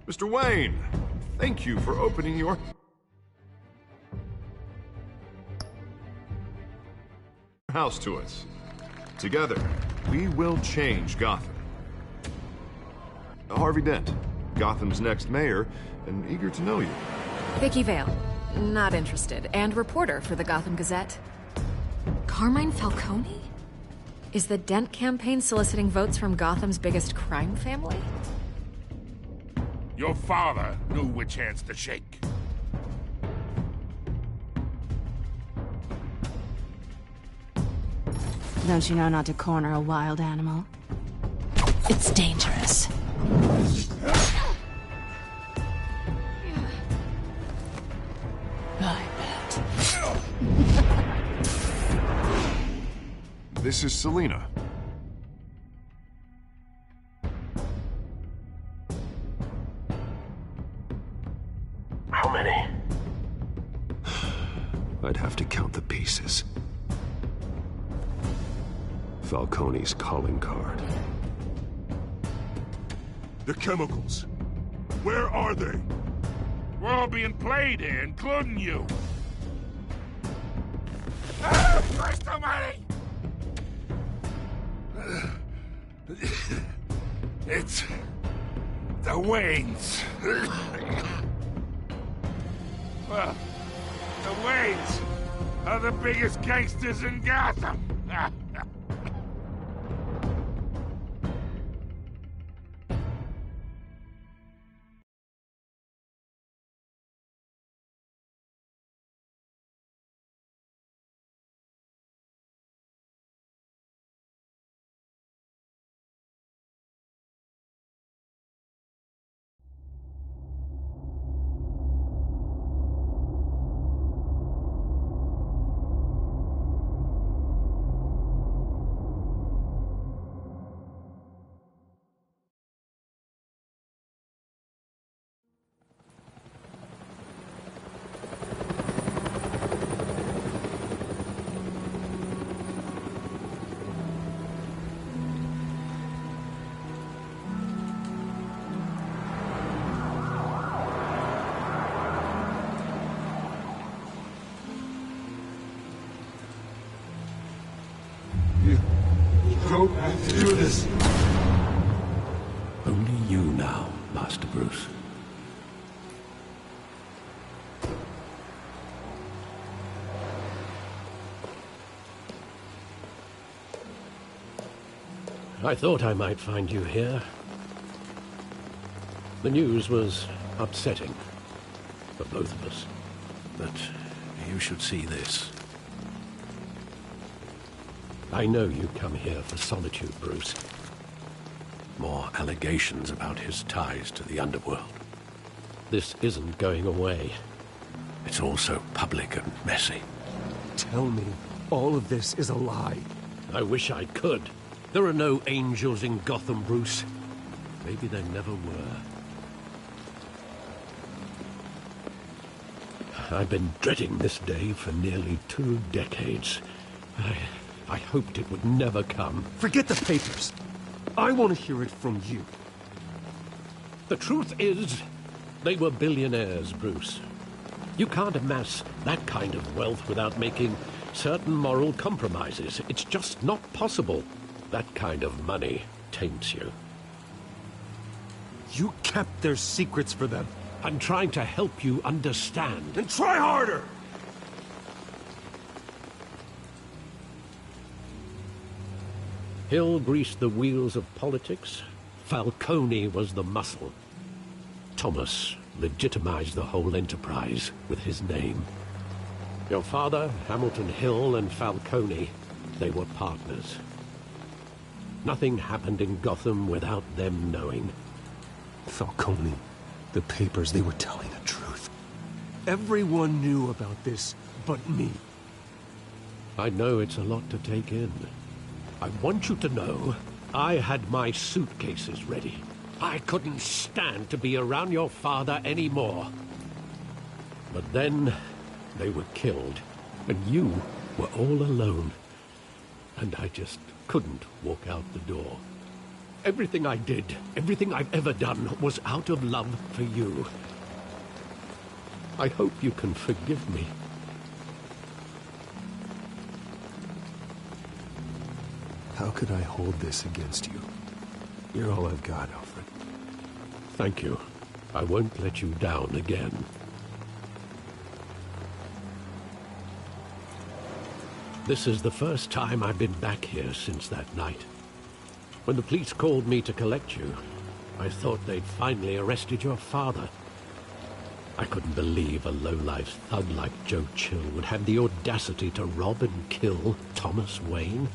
Mr. Wayne, thank you for opening your house to us. Together, we will change Gotham. Harvey Dent, Gotham's next mayor, and eager to know you. Vicky Vale, not interested, and reporter for the Gotham Gazette. Carmine Falcone? Is the Dent campaign soliciting votes from Gotham's biggest crime family? Your father knew which hands to shake. Don't you know not to corner a wild animal? It's dangerous. I bet. This is Selina. How many? I'd have to count the pieces. Falcone's calling card. The chemicals. Where are they? We're all being played here, including you. Ah, Christ almighty! It's the Waynes. Well, the Waynes are the biggest gangsters in Gotham. Don't have to do this. Only you now, Master Bruce. I thought I might find you here. The news was upsetting for both of us. But you should see this. I know you come here for solitude, Bruce. More allegations about his ties to the underworld. This isn't going away. It's all so public and messy. Tell me, all of this is a lie. I wish I could. There are no angels in Gotham, Bruce. Maybe there never were. I've been dreading this day for nearly 2 decades. I hoped it would never come. Forget the papers. I want to hear it from you. The truth is, they were billionaires, Bruce. You can't amass that kind of wealth without making certain moral compromises. It's just not possible. That kind of money taints you. You kept their secrets for them. I'm trying to help you understand. Then try harder! Hill greased the wheels of politics. Falcone was the muscle. Thomas legitimized the whole enterprise with his name. Your father, Hamilton Hill, and Falcone, they were partners. Nothing happened in Gotham without them knowing. Falcone, the papers, they were telling the truth. Everyone knew about this but me. I know it's a lot to take in. I want you to know I had my suitcases ready. I couldn't stand to be around your father anymore. But then they were killed, and you were all alone. And I just couldn't walk out the door. Everything I did, everything I've ever done, was out of love for you. I hope you can forgive me. How could I hold this against you? You're all I've got, Alfred. Thank you. I won't let you down again. This is the first time I've been back here since that night. When the police called me to collect you, I thought they'd finally arrested your father. I couldn't believe a low-life thug like Joe Chill would have the audacity to rob and kill Thomas Wayne.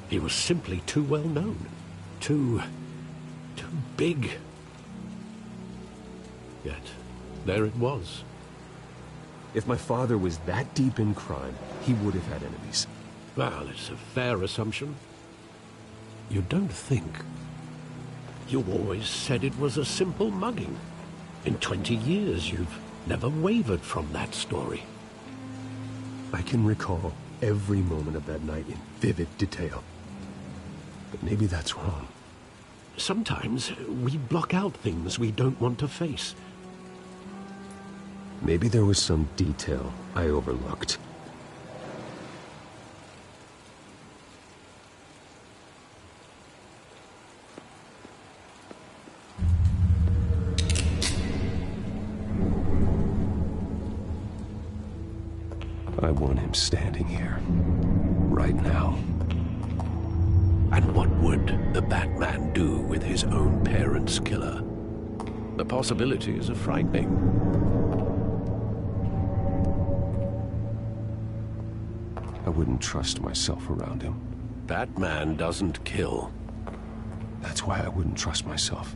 He was simply too well known. Too big. Yet, there it was. If my father was that deep in crime, he would have had enemies. Well, it's a fair assumption. You don't think. You always said it was a simple mugging. In 20 years, you've never wavered from that story. I can recall every moment of that night in vivid detail. But maybe that's wrong. Sometimes we block out things we don't want to face. Maybe there was some detail I overlooked. I want him standing here, right now. And what would the Batman do with his own parents' killer? The possibilities are frightening. I wouldn't trust myself around him. Batman doesn't kill. That's why I wouldn't trust myself.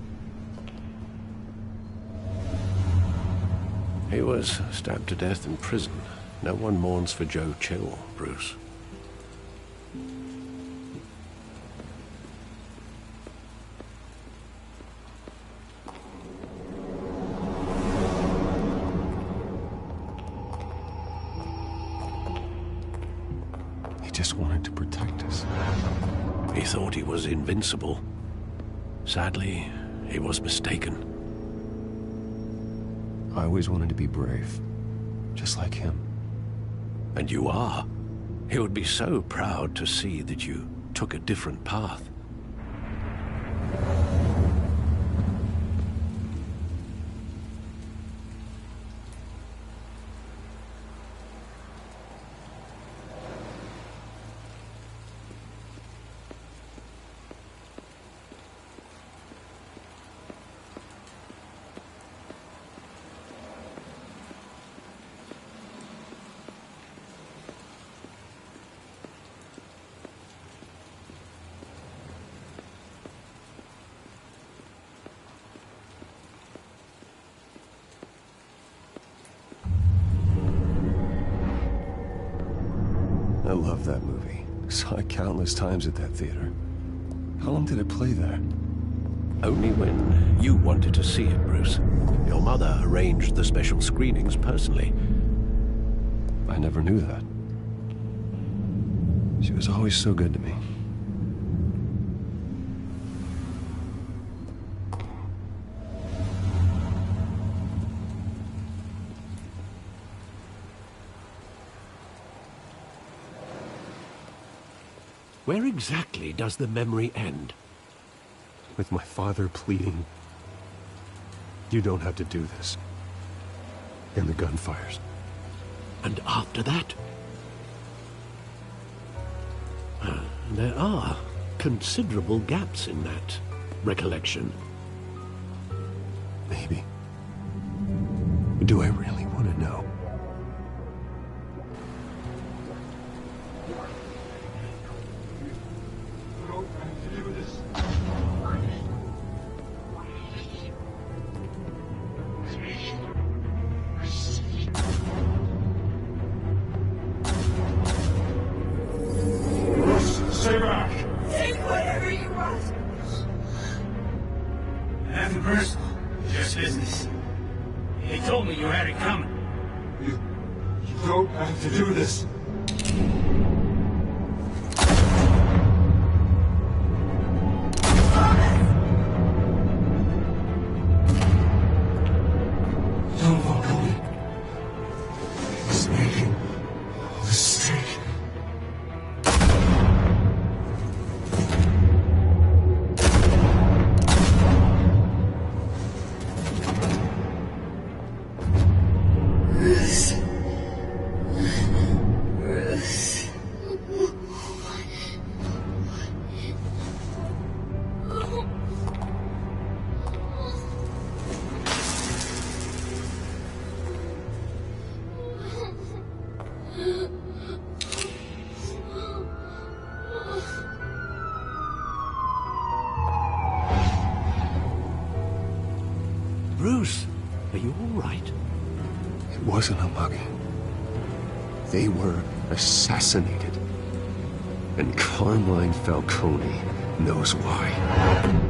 He was stabbed to death in prison. No one mourns for Joe Chill, Bruce. He just wanted to protect us. He thought he was invincible. Sadly, he was mistaken. I always wanted to be brave, just like him. And you are. He would be so proud to see that you took a different path. I love that movie. Saw it countless times at that theater. How long did it play there? Only when you wanted to see it, Bruce. Your mother arranged the special screenings personally. I never knew that. She was always so good to me. Where exactly does the memory end? With my father pleading, "You don't have to do this." And the gunfires. And after that? There are considerable gaps in that recollection. Maybe. Do I really want to know? Stay back! Take whatever you want. Nothing personal, just business. He told me you had it coming. You don't have to do this. Don't walk away. He's making a mistake. Bruce, are you all right? It wasn't a mugging. They were assassinated. And Carmine Falcone knows why.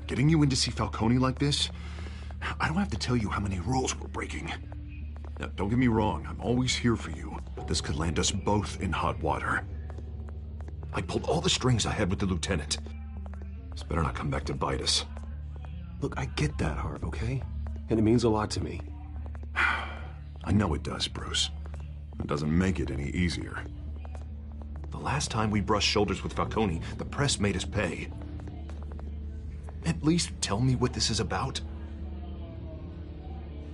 Getting you in to see Falcone like this? I don't have to tell you how many rules we're breaking. Now, don't get me wrong, I'm always here for you, but this could land us both in hot water. I pulled all the strings I had with the lieutenant. This better not come back to bite us. Look, I get that, Harv, okay? And it means a lot to me. I know it does, Bruce. It doesn't make it any easier. The last time we brushed shoulders with Falcone, the press made us pay. At least tell me what this is about.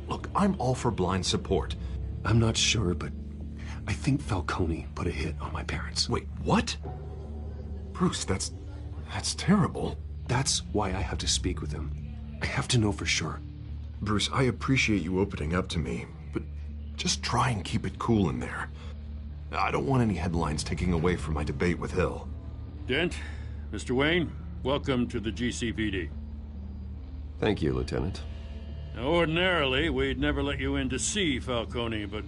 Look, I'm all for blind support. I'm not sure, but I think Falcone put a hit on my parents. Wait, what? Bruce, that's terrible. That's why I have to speak with him. I have to know for sure. Bruce, I appreciate you opening up to me, but just try and keep it cool in there. I don't want any headlines taking away from my debate with Hill. Dent, Mr. Wayne, welcome to the GCPD. Thank you, Lieutenant. Now, ordinarily, we'd never let you in to see Falcone, but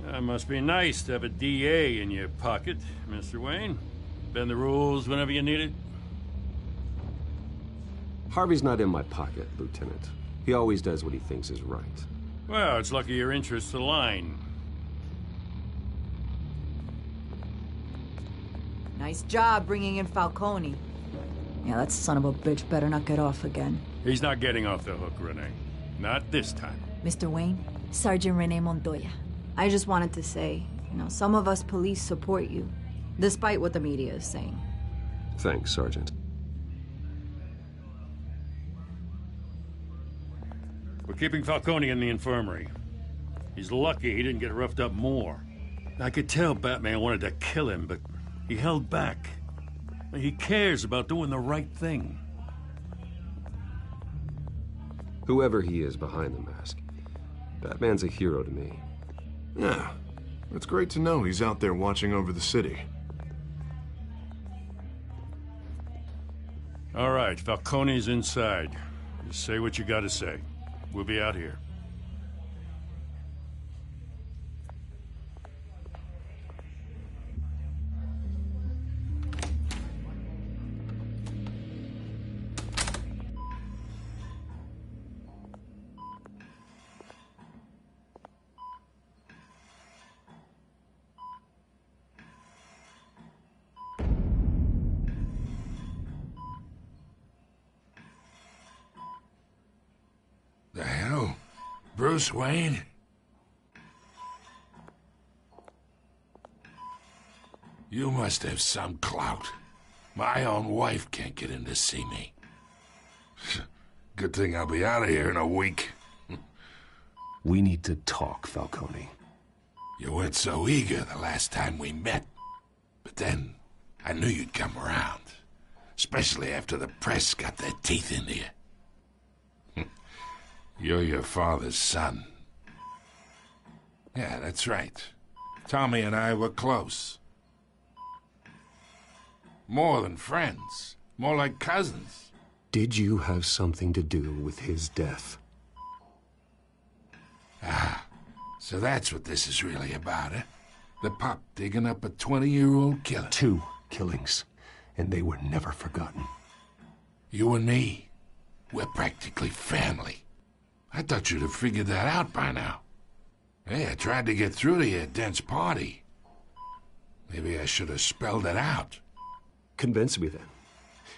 it must be nice to have a DA in your pocket, Mr. Wayne. Bend the rules whenever you need it. Harvey's not in my pocket, Lieutenant. He always does what he thinks is right. Well, it's lucky your interests align. Nice job bringing in Falcone. Yeah, that son of a bitch better not get off again. He's not getting off the hook, Renee. Not this time. Mr. Wayne, Sergeant Renee Montoya. I just wanted to say, some of us police support you, despite what the media is saying. Thanks, Sergeant. We're keeping Falcone in the infirmary. He's lucky he didn't get roughed up more. I could tell Batman wanted to kill him, but he held back. He cares about doing the right thing. Whoever he is behind the mask, Batman's a hero to me. Yeah, it's great to know he's out there watching over the city. All right, Falcone's inside. Just say what you gotta say. We'll be out here. The hell? Bruce Wayne? You must have some clout. My own wife can't get in to see me. Good thing I'll be out of here in a week. We need to talk, Falcone. You weren't so eager the last time we met. But then, I knew you'd come around. Especially after the press got their teeth into you. You're your father's son. Yeah, that's right. Tommy and I were close. More than friends. More like cousins. Did you have something to do with his death? Ah, so that's what this is really about, eh? The pup digging up a 20-year-old killer. 2 killings, and they were never forgotten. You and me, we're practically family. I thought you'd have figured that out by now. Hey, I tried to get through to you at Dent's party. Maybe I should have spelled it out. Convince me then.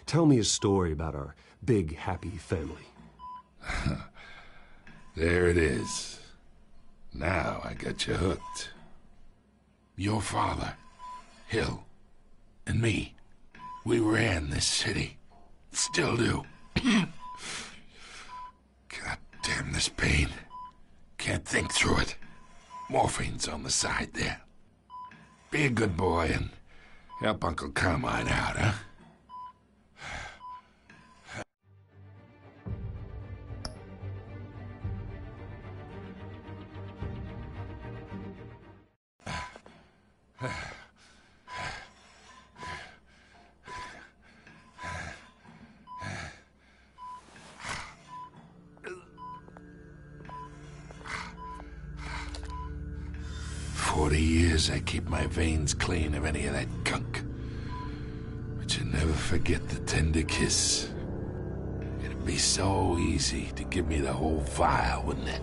Tell me a story about our big, happy family. There it is. Now I got you hooked. Your father, Hill, and me, we ran this city. Still do. God damn this pain. Can't think through it. Morphine's on the side there. Be a good boy and help Uncle Carmine out, huh? I keep my veins clean of any of that gunk. But you never forget the tender kiss. It'd be so easy to give me the whole vial, wouldn't it?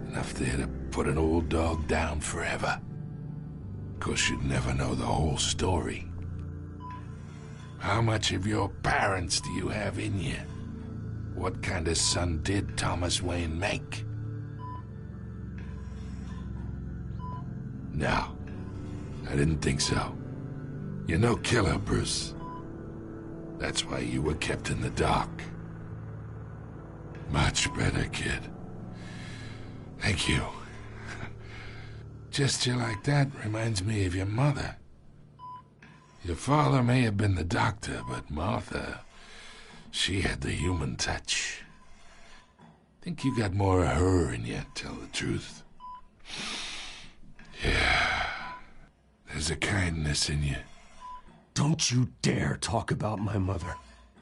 Enough there to put an old dog down forever. Of course, you'd never know the whole story. How much of your parents do you have in you? What kind of son did Thomas Wayne make? No, I didn't think so. You're no killer, Bruce. That's why you were kept in the dark. Much better, kid. Thank you. Gesture like that reminds me of your mother. Your father may have been the doctor, but Martha, she had the human touch. Think you got more of her in you, tell the truth. Yeah, there's a kindness in you. Don't you dare talk about my mother.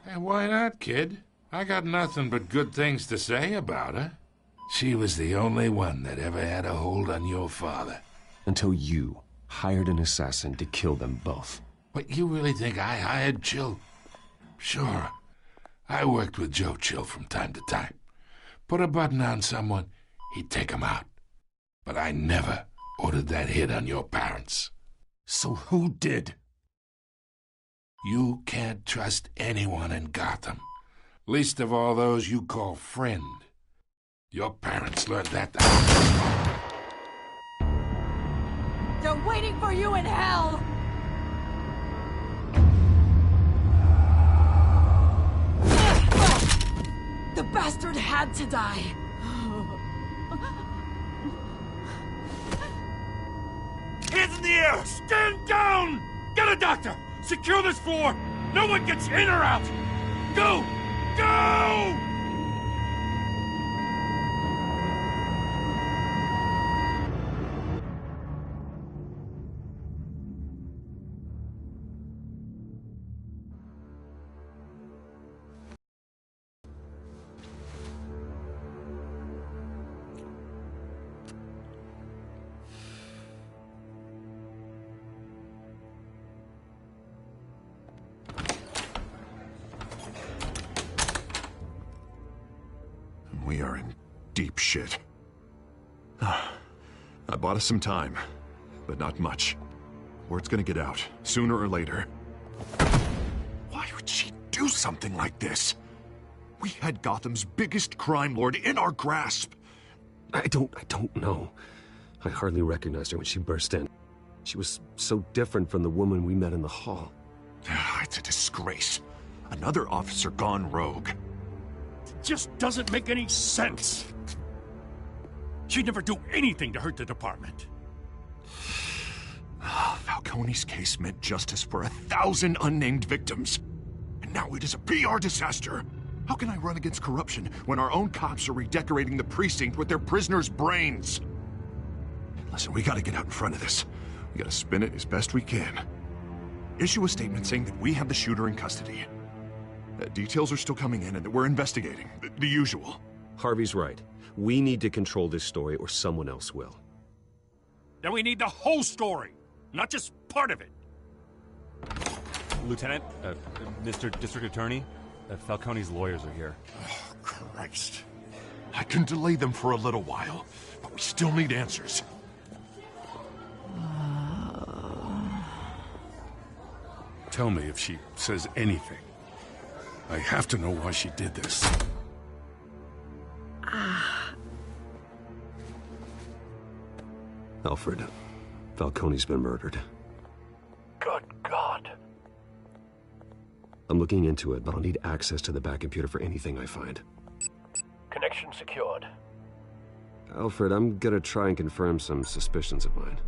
Hey, why not, kid? I got nothing but good things to say about her. She was the only one that ever had a hold on your father. Until you hired an assassin to kill them both. What, you really think I hired Chill? Sure. I worked with Joe Chill from time to time. Put a button on someone, he'd take him out. But I never ordered that hit on your parents. So who did? You can't trust anyone in Gotham. Least of all those you call friend. Your parents learned that. They're waiting for you in hell! The bastard had to die! Hands in the air! Stand down! Get a doctor! Secure this floor! No one gets in or out! Go! Go! We are in deep shit. I bought us some time, but not much. Word's gonna get out, sooner or later. Why would she do something like this? We had Gotham's biggest crime lord in our grasp. I don't know. I hardly recognized her when she burst in. She was so different from the woman we met in the hall. It's a disgrace. Another officer gone rogue. Just doesn't make any sense. She'd never do anything to hurt the department. Falcone's case meant justice for 1,000 unnamed victims. And now it is a PR disaster. How can I run against corruption when our own cops are redecorating the precinct with their prisoners' brains? Listen, we gotta get out in front of this. We gotta spin it as best we can. Issue a statement saying that we have the shooter in custody. Details are still coming in and that we're investigating. The usual. Harvey's right. We need to control this story or someone else will. Then we need the whole story, not just part of it. Lieutenant, Mr. District Attorney, Falcone's lawyers are here. Oh, Christ. I can delay them for a little while, but we still need answers. Tell me if she says anything. I have to know why she did this. Alfred, Falcone's been murdered. Good God. I'm looking into it, but I'll need access to the back computer for anything I find. Connection secured. Alfred, I'm gonna try and confirm some suspicions of mine.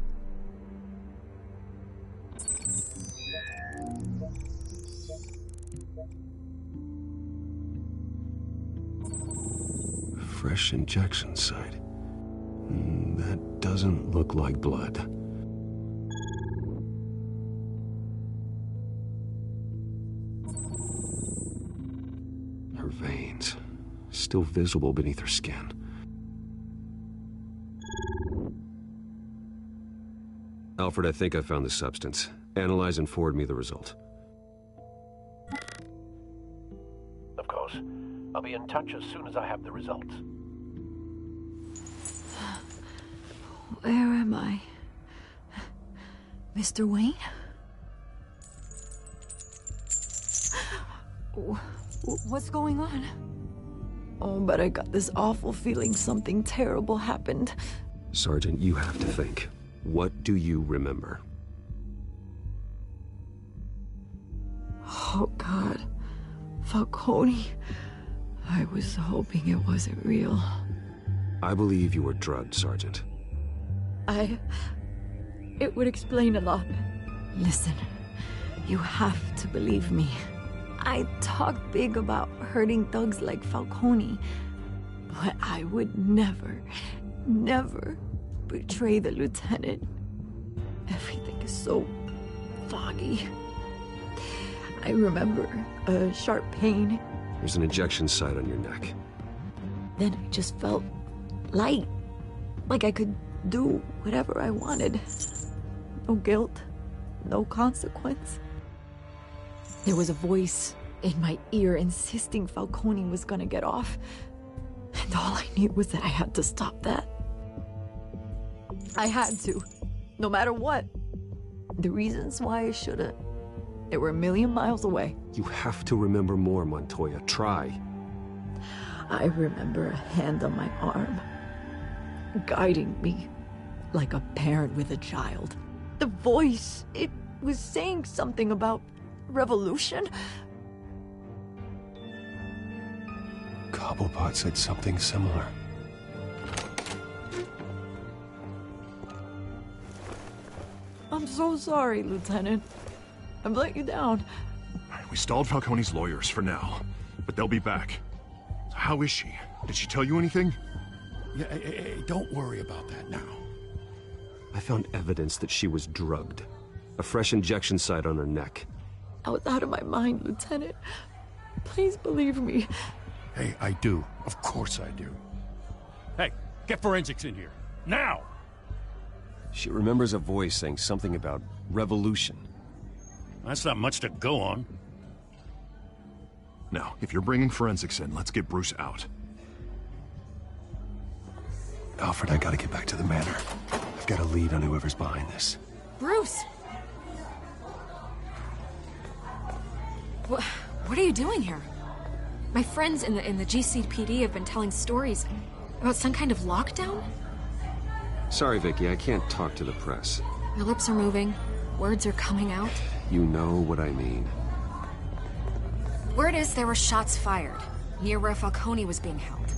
Fresh injection site. That doesn't look like blood. Her veins, still visible beneath her skin. Alfred, I think I found the substance. Analyze and forward me the result. Of course. I'll be in touch as soon as I have the results. Where am I? Mr. Wayne? What's going on? Oh, but I got this awful feeling something terrible happened. Sergeant, you have to think. What do you remember? Oh, God. Falcone. I was hoping it wasn't real. I believe you were drugged, Sergeant. It would explain a lot. Listen, you have to believe me. I talked big about hurting thugs like Falcone, but I would never, never betray the lieutenant. Everything is so foggy. I remember a sharp pain. There's an injection site on your neck. Then I just felt light, like I could do whatever I wanted. No guilt, no consequence. There was a voice in my ear insisting Falcone was gonna get off. And all I knew was that I had to stop that. I had to, no matter what. The reasons why I should've, they were a million miles away. You have to remember more, Montoya. Try. I remember a hand on my arm, guiding me like a parent with a child. The voice, it was saying something about revolution. Cobblepot said something similar. I'm so sorry, Lieutenant. I've let you down. We stalled Falcone's lawyers for now, but they'll be back. How is she? Did she tell you anything? Yeah, hey, don't worry about that now. I found evidence that she was drugged. A fresh injection site on her neck. I was out of my mind, Lieutenant. Please believe me. Hey, I do. Of course I do. Hey, get forensics in here. Now! She remembers a voice saying something about revolution. That's not much to go on. Now, if you're bringing forensics in, let's get Bruce out. Alfred, I gotta get back to the manor. I've got a lead on whoever's behind this. Bruce! What are you doing here? My friends in the GCPD have been telling stories about some kind of lockdown? Sorry, Vicky, I can't talk to the press. Your lips are moving. Words are coming out. You know what I mean. Word is there were shots fired near where Falcone was being held.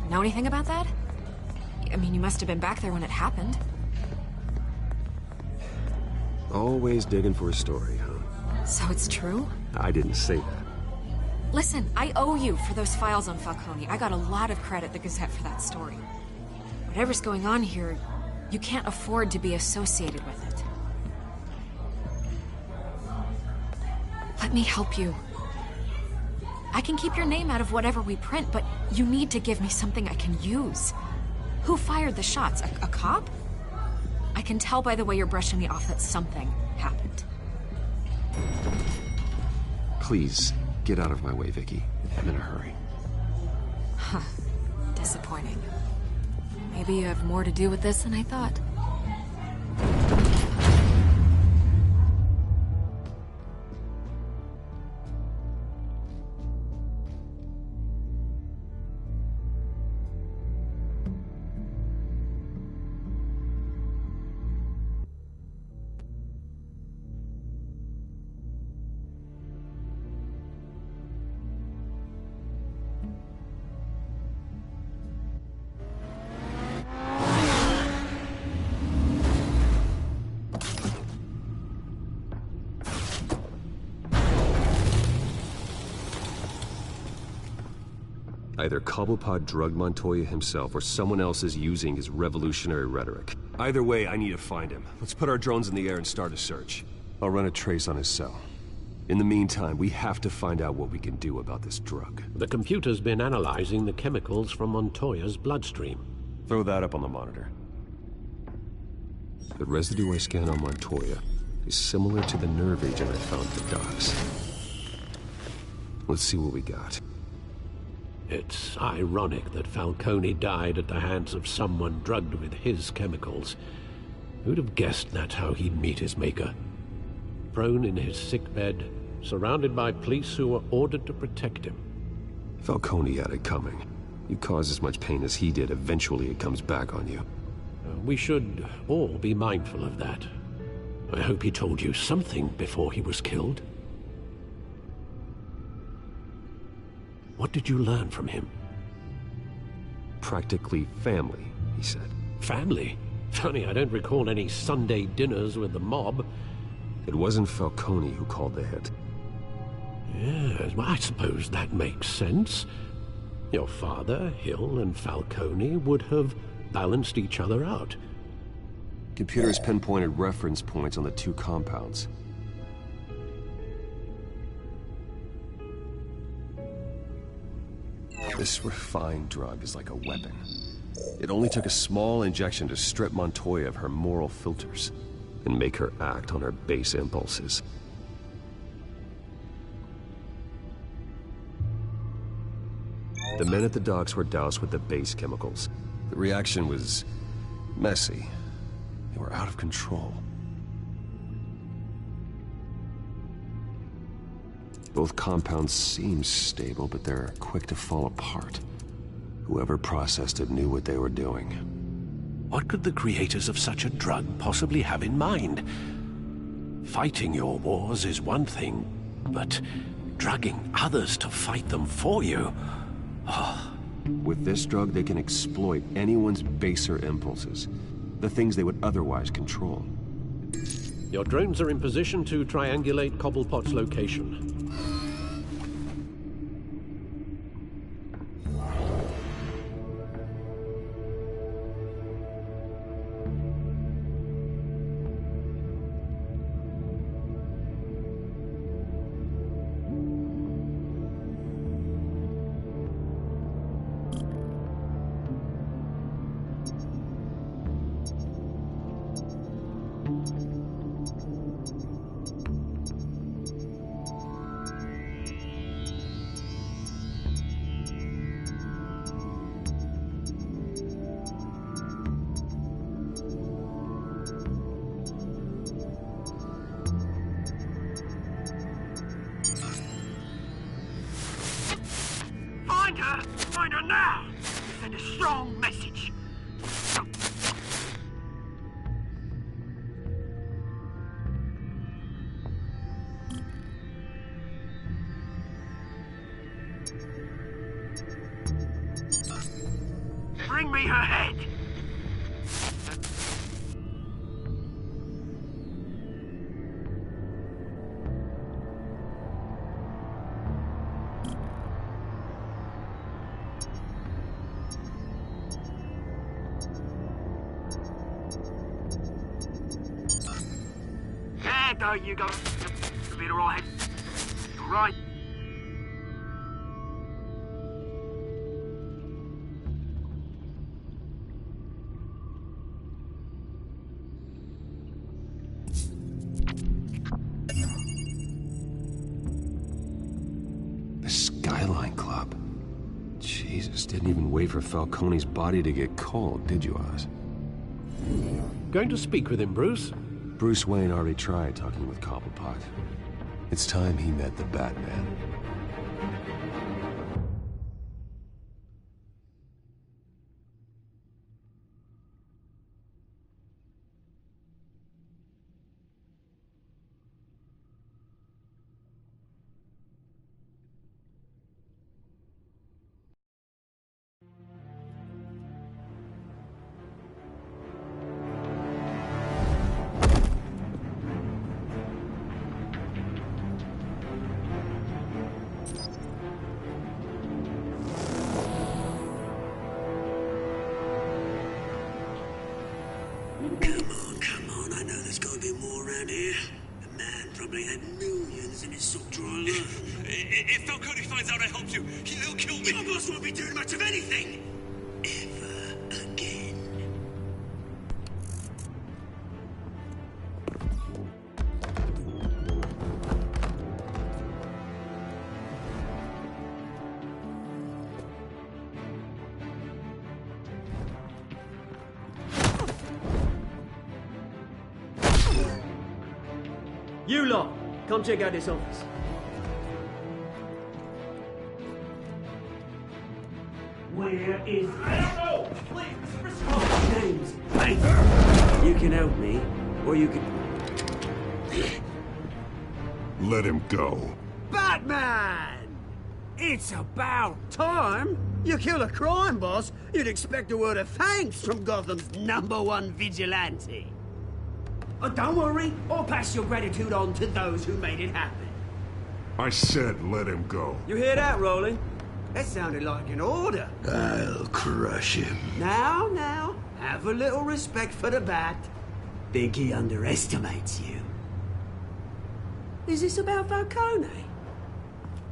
Know anything about that? I mean, you must have been back there when it happened. Always digging for a story, huh? So it's true? I didn't say that. Listen, I owe you for those files on Falcone. I got a lot of credit at the Gazette for that story. Whatever's going on here, you can't afford to be associated with it. Let me help you. I can keep your name out of whatever we print, but you need to give me something I can use. Who fired the shots? A cop? I can tell by the way you're brushing me off that something happened. Please, get out of my way, Vicky. I'm in a hurry. Huh. Disappointing. Maybe you have more to do with this than I thought. Either Cobblepot drugged Montoya himself, or someone else is using his revolutionary rhetoric. Either way, I need to find him. Let's put our drones in the air and start a search. I'll run a trace on his cell. In the meantime, we have to find out what we can do about this drug. The computer's been analyzing the chemicals from Montoya's bloodstream. Throw that up on the monitor. The residue I scanned on Montoya is similar to the nerve agent I found at the docks. Let's see what we got. It's ironic that Falcone died at the hands of someone drugged with his chemicals. Who'd have guessed that's how he'd meet his maker? Prone in his sickbed, surrounded by police who were ordered to protect him. Falcone had it coming. You cause as much pain as he did, eventually it comes back on you. We should all be mindful of that. I hope he told you something before he was killed. What did you learn from him? Practically family, he said. Family? Funny, I don't recall any Sunday dinners with the mob. It wasn't Falcone who called the hit. Yes, well, I suppose that makes sense. Your father, Hill, and Falcone would have balanced each other out. Computers pinpointed reference points on the two compounds. This refined drug is like a weapon. It only took a small injection to strip Montoya of her moral filters and make her act on her base impulses. The men at the docks were doused with the base chemicals. The reaction was messy. They were out of control. Both compounds seem stable, but they're quick to fall apart. Whoever processed it knew what they were doing. What could the creators of such a drug possibly have in mind? Fighting your wars is one thing, but drugging others to fight them for you? Oh. With this drug, they can exploit anyone's baser impulses, the things they would otherwise control. Your drones are in position to triangulate Cobblepot's location. Find her now! Send a strong message. Bring me her head! There you go, little head. Right. The Skyline Club. Jesus, didn't even wait for Falcone's body to get cold, did you, Oz? Going to speak with him, Bruce? Bruce Wayne already tried talking with Cobblepot. It's time he met the Batman. around here. A man probably had millions in his suck drawer alone. If Falcone finds out I helped you, he'll kill me. Your boss won't be doing much of anything. Ever again. You lot, come check out this office. Where is... I don't know! Please, respond! James, hey! You can help me, or you can... Let him go. Batman! It's about time! You kill a crime boss, you'd expect a word of thanks from Gotham's #1 vigilante. Oh, don't worry, I'll pass your gratitude on to those who made it happen. I said let him go. You hear that, Rolling? That sounded like an order. I'll crush him. Now, have a little respect for the Bat. Think he underestimates you. Is this about Falcone?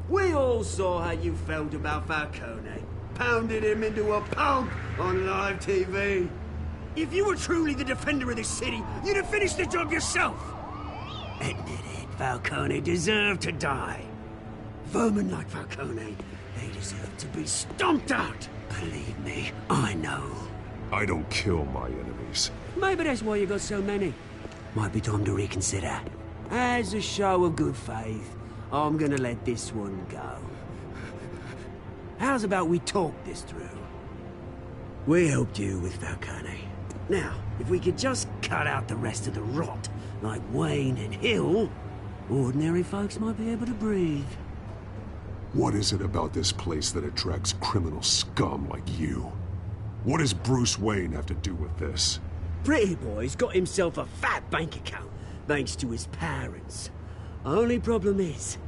We all saw how you felt about Falcone. Pounded him into a pulp on live TV. If you were truly the defender of this city, you'd have finished the job yourself. Admit it, Falcone deserved to die. Vermin like Falcone, they deserve to be stomped out. Believe me, I know. I don't kill my enemies. Maybe that's why you got so many. Might be time to reconsider. As a show of good faith, I'm gonna let this one go. How's about we talk this through? We helped you with Falcone. Now, if we could just cut out the rest of the rot, like Wayne and Hill, ordinary folks might be able to breathe. What is it about this place that attracts criminal scum like you? What does Bruce Wayne have to do with this? Pretty Boy's got himself a fat bank account, thanks to his parents. Only problem is,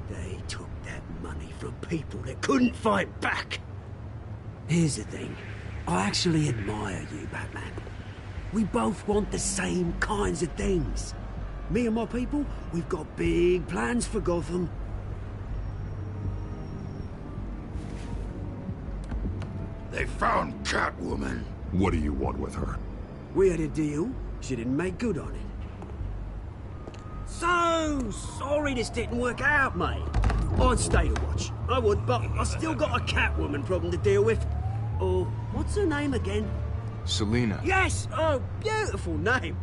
they took that money from people that couldn't fight back. Here's the thing. I actually admire you, Batman. We both want the same kinds of things. Me and my people, we've got big plans for Gotham. They found Catwoman. What do you want with her? We had a deal. She didn't make good on it. So sorry this didn't work out, mate. I'd stay to watch. I would, but I still got a Catwoman problem to deal with. Oh, what's her name again? Selina. Yes! Oh, beautiful name.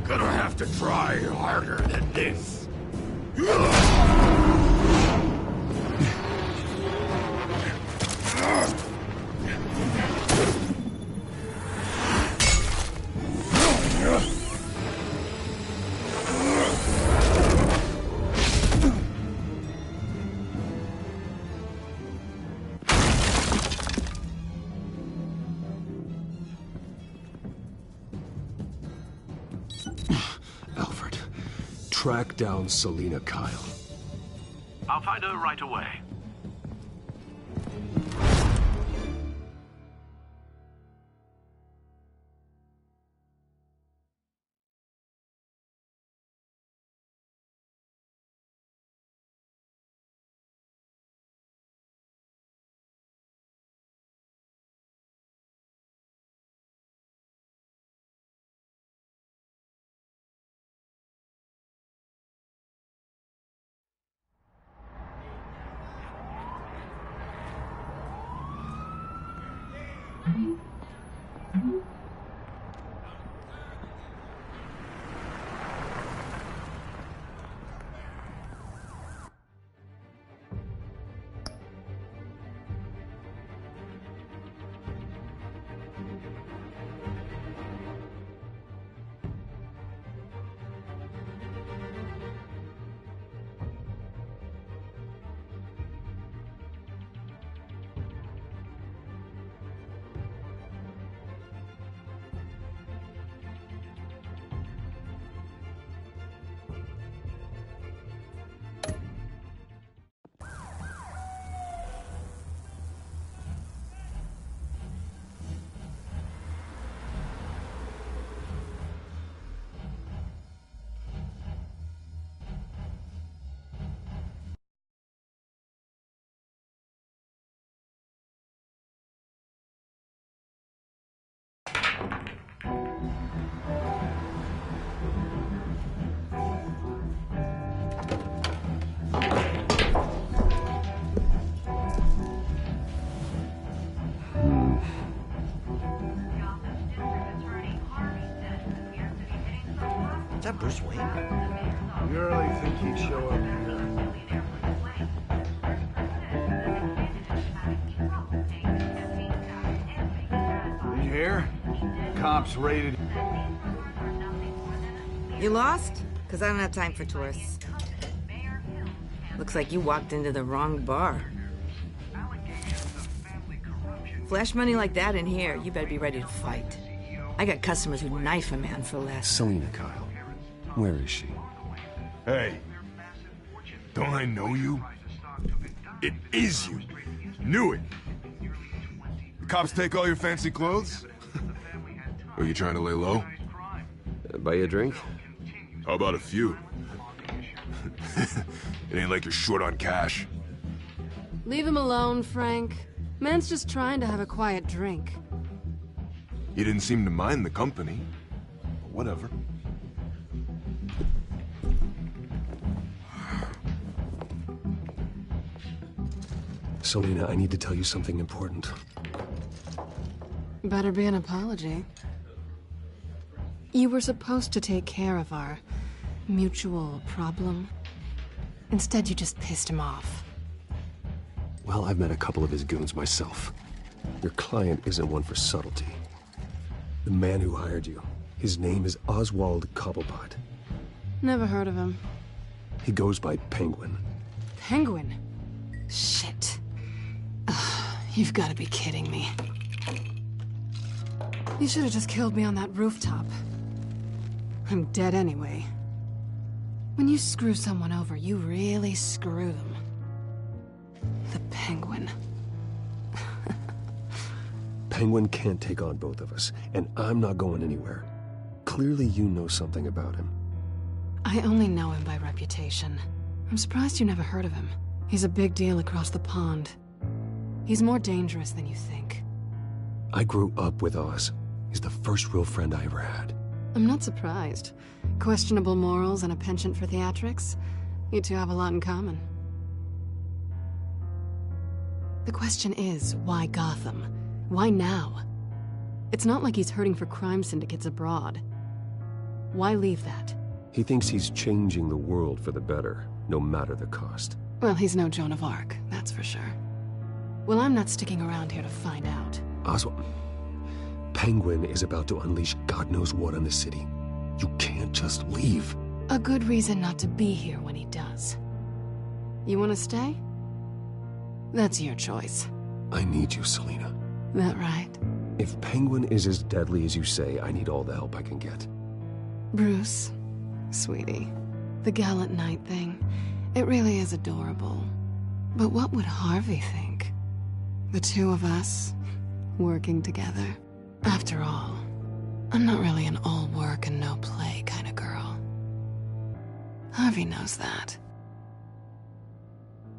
Gonna have to try harder than this. Alfred, track down Selina Kyle. I'll find her right away. that Bruce Wayne? You really think he'd show up here? Did you hear? Cops raided. You lost? Because I don't have time for tourists. Looks like you walked into the wrong bar. Flash money like that in here, you better be ready to fight. I got customers who knife a man for less. Selina Kyle. Where is she? Hey. Don't I know you? It is you. Knew it. The cops take all your fancy clothes? Are you trying to lay low? Buy you a drink? How about a few? It ain't like you're short on cash. Leave him alone, Frank. Man's just trying to have a quiet drink. You didn't seem to mind the company. But whatever. Selina, I need to tell you something important. Better be an apology. You were supposed to take care of our mutual problem. Instead, you just pissed him off. Well, I've met a couple of his goons myself. Your client isn't one for subtlety. The man who hired you, his name is Oswald Cobblepot. Never heard of him. He goes by Penguin. Penguin? Shit. Ugh, you've got to be kidding me. You should have just killed me on that rooftop. I'm dead anyway. When you screw someone over, you really screw them. The Penguin. Penguin can't take on both of us, and I'm not going anywhere. Clearly you know something about him. I only know him by reputation. I'm surprised you never heard of him. He's a big deal across the pond. He's more dangerous than you think. I grew up with Oz. He's the first real friend I ever had. I'm not surprised. Questionable morals and a penchant for theatrics. You two have a lot in common. The question is, why Gotham? Why now? It's not like he's hurting for crime syndicates abroad. Why leave that? He thinks he's changing the world for the better, no matter the cost. Well, he's no Joan of Arc, that's for sure. Well, I'm not sticking around here to find out. Oswald, Penguin is about to unleash God knows what on the city. You can't just leave. A good reason not to be here when he does. You want to stay? That's your choice. I need you, Selina. That right? If Penguin is as deadly as you say, I need all the help I can get. Bruce, sweetie, the gallant knight thing, it really is adorable. But what would Harvey think? The two of us, working together. After all, I'm not really an all work and no play kind of girl. Harvey knows that.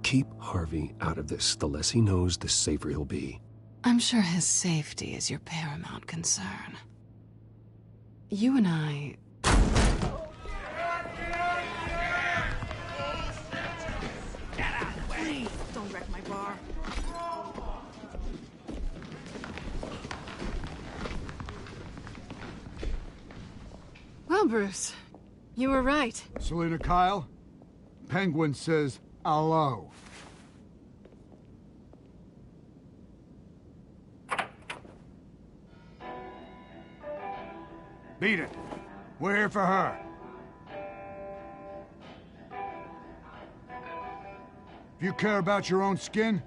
Keep Harvey out of this. The less he knows, the safer he'll be. I'm sure his safety is your paramount concern. You and I... Please, don't wreck my bar. Well, Bruce, you were right. Selina Kyle, Penguin says hello. Beat it. We're here for her. If you care about your own skin,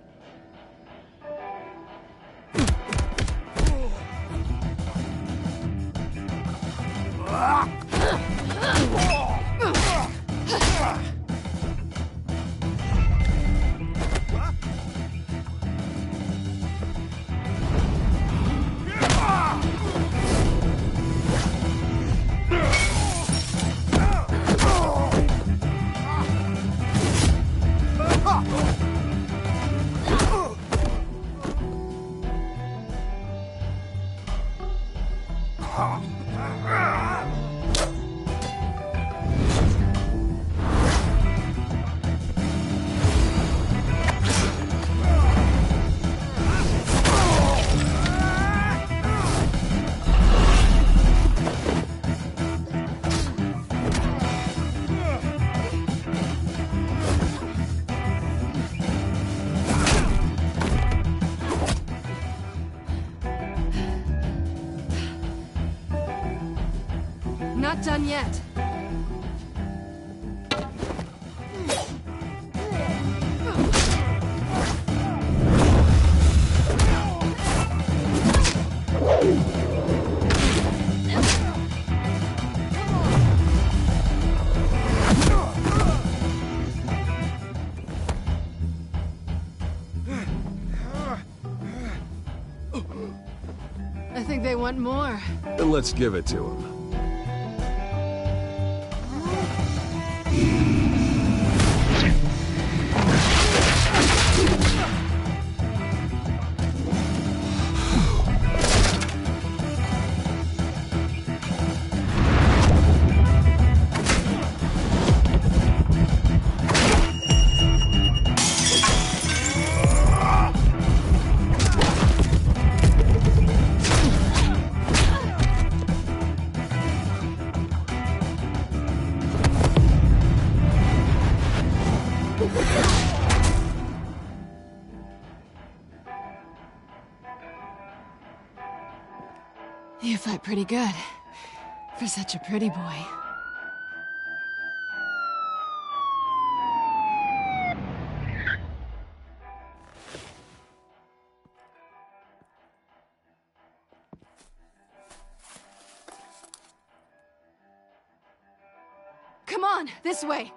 not done yet. I think they want more. Then let's give it to them. You fight pretty good. For such a pretty boy. Come on, this way.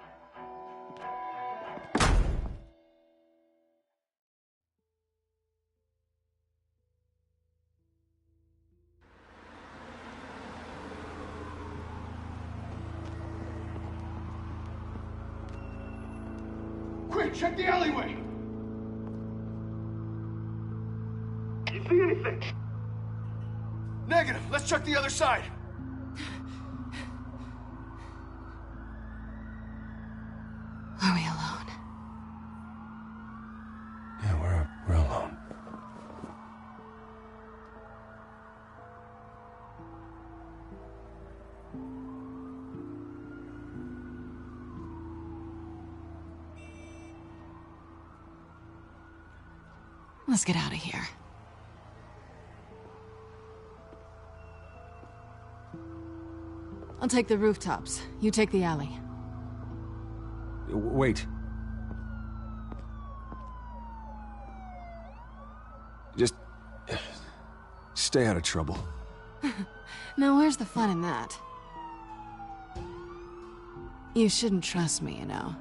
Quick, check the alleyway! You see anything? Negative. Let's check the other side. Are we alone? Yeah, we're alone. Let's get out of here. I'll take the rooftops. You take the alley. Wait. Just stay out of trouble. Now, where's the fun in that? You shouldn't trust me, you know.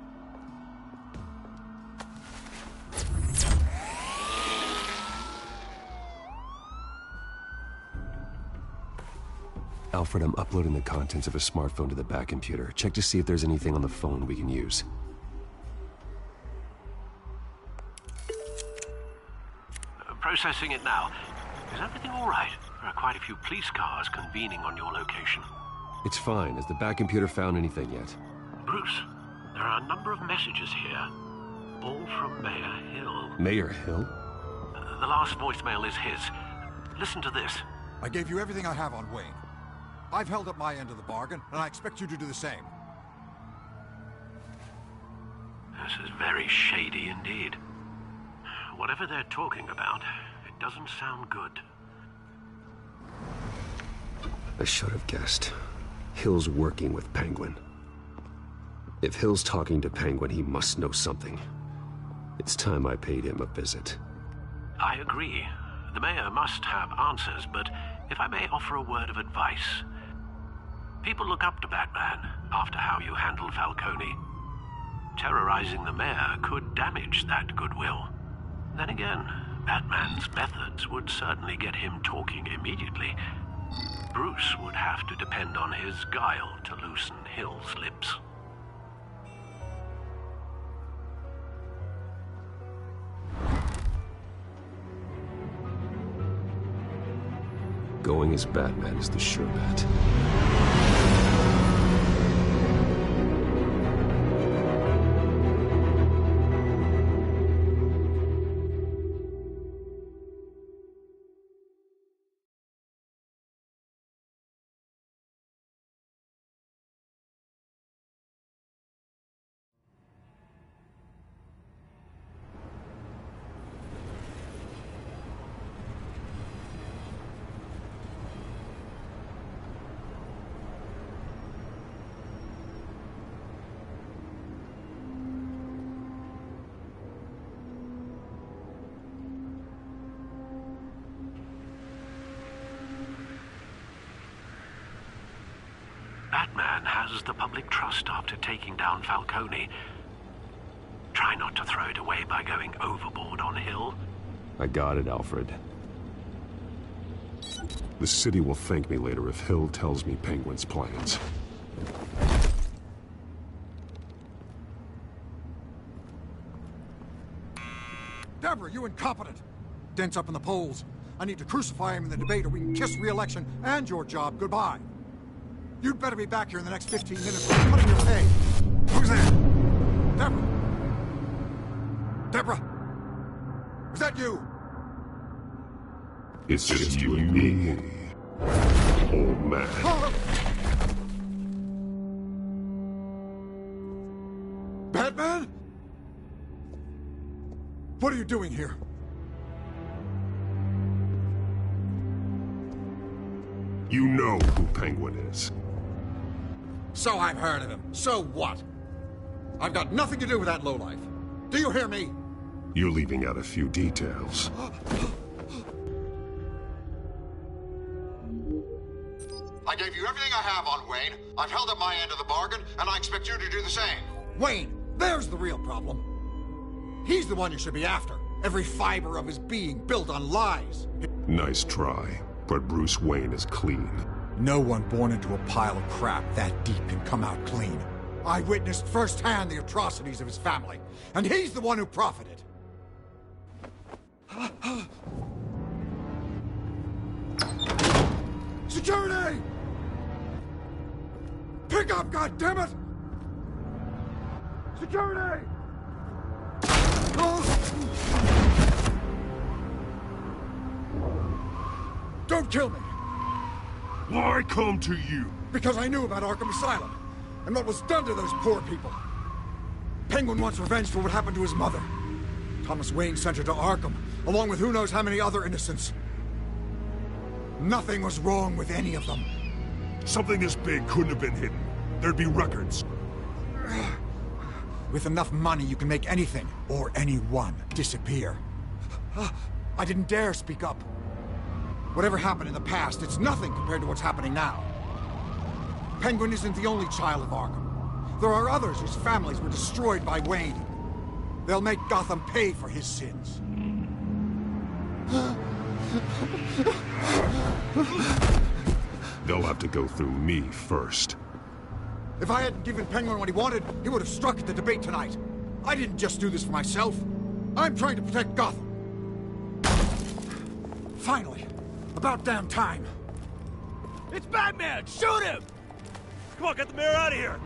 Alfred, I'm uploading the contents of a smartphone to the back computer. Check to see if there's anything on the phone we can use. Processing it now. Is everything all right? There are quite a few police cars convening on your location. It's fine. Has the back computer found anything yet? Bruce, there are a number of messages here. All from Mayor Hill. Mayor Hill? The last voicemail is his. Listen to this. I gave you everything I have on Wayne. I've held up my end of the bargain, and I expect you to do the same. This is very shady indeed. Whatever they're talking about, it doesn't sound good. I should have guessed. Hill's working with Penguin. If Hill's talking to Penguin, he must know something. It's time I paid him a visit. I agree. The mayor must have answers, but if I may offer a word of advice. People look up to Batman after how you handled Falcone. Terrorizing the mayor could damage that goodwill. Then again, Batman's methods would certainly get him talking immediately. Bruce would have to depend on his guile to loosen Hill's lips. Going as Batman is the sure bet. Batman has the public trust after taking down Falcone. Try not to throw it away by going overboard on Hill. I got it, Alfred. The city will thank me later if Hill tells me Penguin's plans. Deborah, you incompetent! Dent's up in the polls. I need to crucify him in the debate or we can kiss re-election and your job goodbye. You'd better be back here in the next 15 minutes or I'm cutting your pay. Who's there? Deborah? Deborah? Is that you? It's just you and me, old man. Batman? What are you doing here? You know who Penguin is. So I've heard of him. So what? I've got nothing to do with that lowlife. Do you hear me? You're leaving out a few details. I gave you everything I have on Wayne. I've held up my end of the bargain, and I expect you to do the same. Wayne, there's the real problem. He's the one you should be after. Every fiber of his being built on lies. Nice try, but Bruce Wayne is clean. No one born into a pile of crap that deep can come out clean. I witnessed firsthand the atrocities of his family, and he's the one who profited. Security! Pick up, goddammit! Security! Don't kill me! Why come to you? Because I knew about Arkham Asylum, and what was done to those poor people. Penguin wants revenge for what happened to his mother. Thomas Wayne sent her to Arkham, along with who knows how many other innocents. Nothing was wrong with any of them. Something this big couldn't have been hidden. There'd be records. With enough money, you can make anything, or anyone, disappear. I didn't dare speak up. Whatever happened in the past, it's nothing compared to what's happening now. Penguin isn't the only child of Arkham. There are others whose families were destroyed by Wayne. They'll make Gotham pay for his sins. They'll have to go through me first. If I hadn't given Penguin what he wanted, he would have struck at the debate tonight. I didn't just do this for myself. I'm trying to protect Gotham. Finally. About damn time. It's Batman! Shoot him! Come on, get the mayor out of here!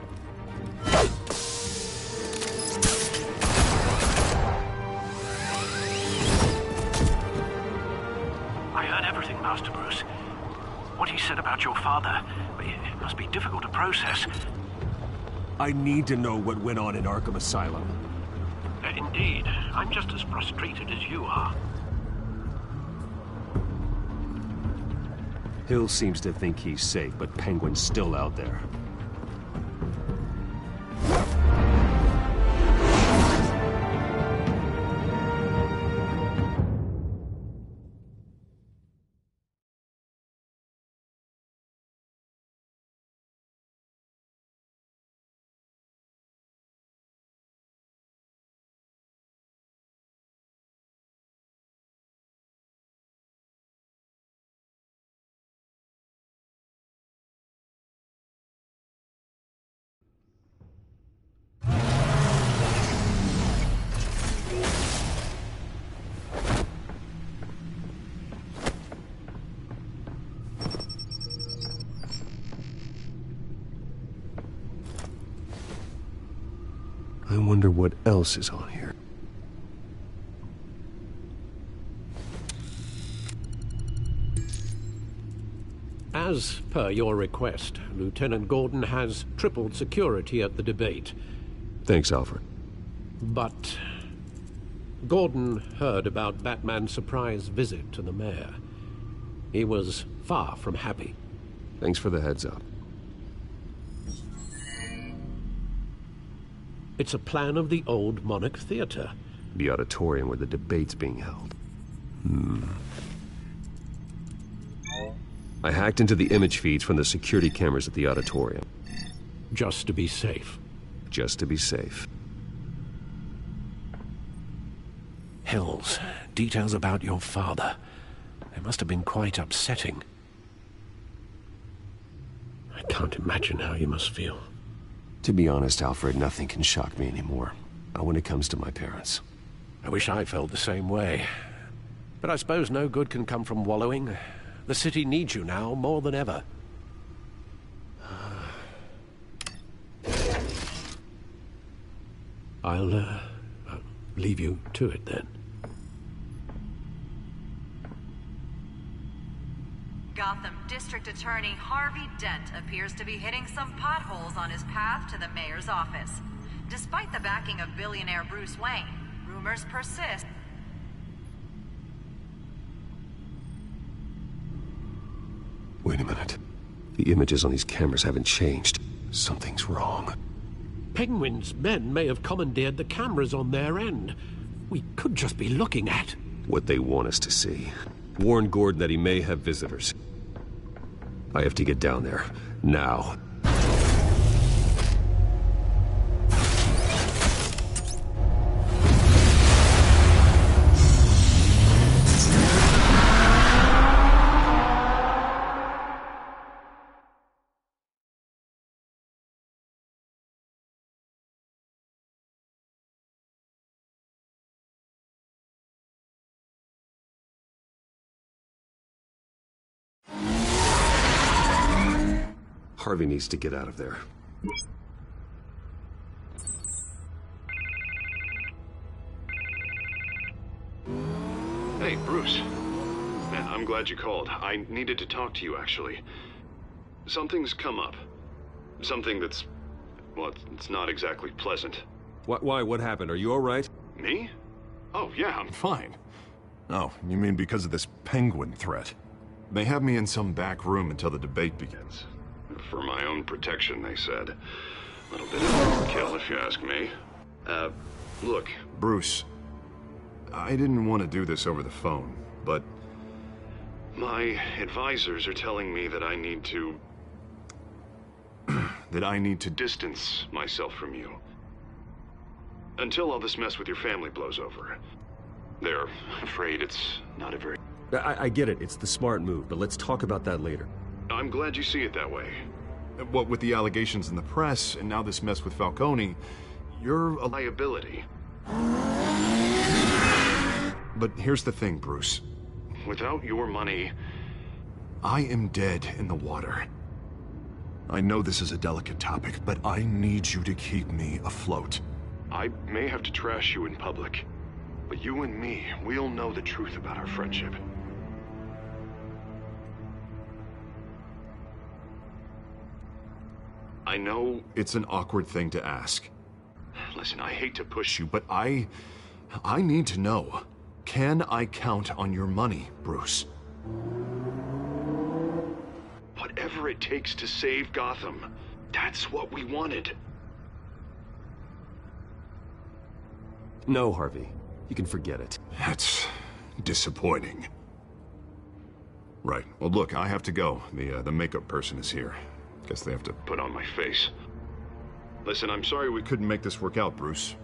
I heard everything, Master Bruce. What he said about your father, it must be difficult to process. I need to know what went on in Arkham Asylum. Indeed. I'm just as frustrated as you are. Hill seems to think he's safe, but Penguin's still out there. I wonder what else is on here. As per your request, Lieutenant Gordon has tripled security at the debate. Thanks, Alfred. But Gordon heard about Batman's surprise visit to the mayor. He was far from happy. Thanks for the heads up. It's a plan of the old Monarch Theater. The auditorium where the debate's being held. I hacked into the image feeds from the security cameras at the auditorium. Just to be safe. Just to be safe. Hills, details about your father. They must have been quite upsetting. I can't imagine how you must feel. To be honest, Alfred, nothing can shock me anymore. Not when it comes to my parents. I wish I felt the same way. But I suppose no good can come from wallowing. The city needs you now more than ever. I'll leave you to it then. Gotham District Attorney Harvey Dent appears to be hitting some potholes on his path to the mayor's office. Despite the backing of billionaire Bruce Wayne, rumors persist. Wait a minute. The images on these cameras haven't changed. Something's wrong. Penguin's men may have commandeered the cameras on their end. We could just be looking at what they want us to see. Warn Gordon that he may have visitors. I have to get down there. Now. Harvey needs to get out of there. Hey, Bruce. Man, I'm glad you called. I needed to talk to you, actually. Something's come up. Something that's... well, it's not exactly pleasant. Why? What happened? Are you all right? Me? Oh, yeah, I'm fine. Oh, you mean because of this penguin threat? They have me in some back room until the debate begins. For my own protection, they said. A little bit of overkill, if you ask me. Look, Bruce, I didn't want to do this over the phone, but my advisors are telling me that I need to... that I need to distance myself from you. Until all this mess with your family blows over. They're afraid it's not a very... I get it. It's the smart move, but let's talk about that later. I'm glad you see it that way. What with the allegations in the press, and now this mess with Falcone, you're a liability. But here's the thing, Bruce. Without your money, I am dead in the water. I know this is a delicate topic, but I need you to keep me afloat. I may have to trash you in public, but you and me, we'll know the truth about our friendship. I know it's an awkward thing to ask. Listen, I hate to push you, but I need to know. Can I count on your money, Bruce? Whatever it takes to save Gotham, that's what we wanted. No, Harvey. You can forget it. That's disappointing. Right. Well, look, I have to go. The makeup person is here. Guess they have to put on my face. Listen, I'm sorry we couldn't make this work out, Bruce.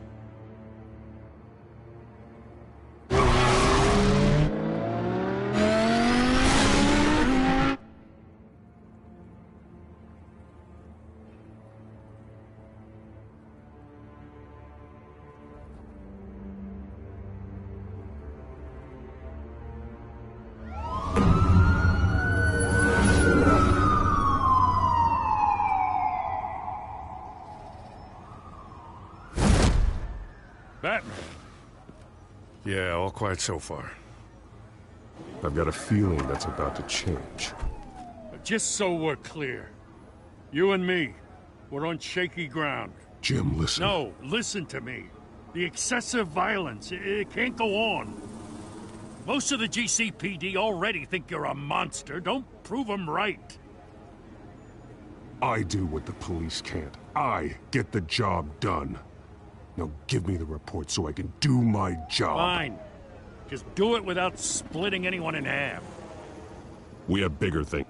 Batman. Yeah, all quiet so far. I've got a feeling that's about to change. Just so we're clear, you and me, we're on shaky ground. Jim, listen. No, listen to me. The excessive violence, it can't go on. Most of the GCPD already think you're a monster. Don't prove them right. I do what the police can't. I get the job done. Now give me the report so I can do my job. Fine. Just do it without splitting anyone in half. We have bigger things.